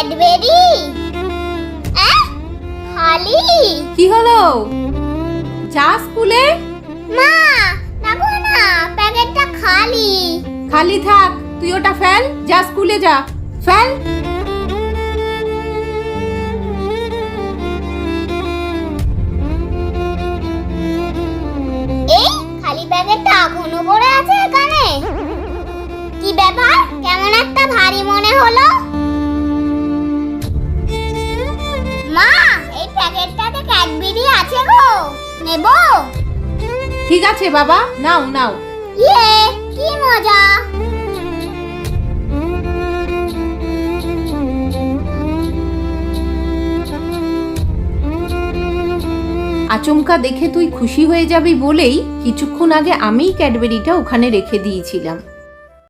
Cadbury খালি। কি হলো? যা স্কুলে। মা দেখো না, প্যাকেটটা খালি। খালি থাক, তুই ওটা ফেল, যা স্কুলে যা, ফেল। এই খালি প্যাকেটটা এখনো পড়ে আছে এখানে। কি ব্যাপার, কেমন একটা ভারী মনে হলো। মা, এই প্যাকেটটাতে ক্যাডবেরি আছে গো, নেবো? ঠিক আছে বাবা, নাও নাও। ইয়ে, কি মজা। আচমকা দেখে তুই খুশি হয়ে যাবি বলেই কিছুক্ষণ আগে আমিই ক্যাডবেরিটা ওখানে রেখে দিয়েছিলাম।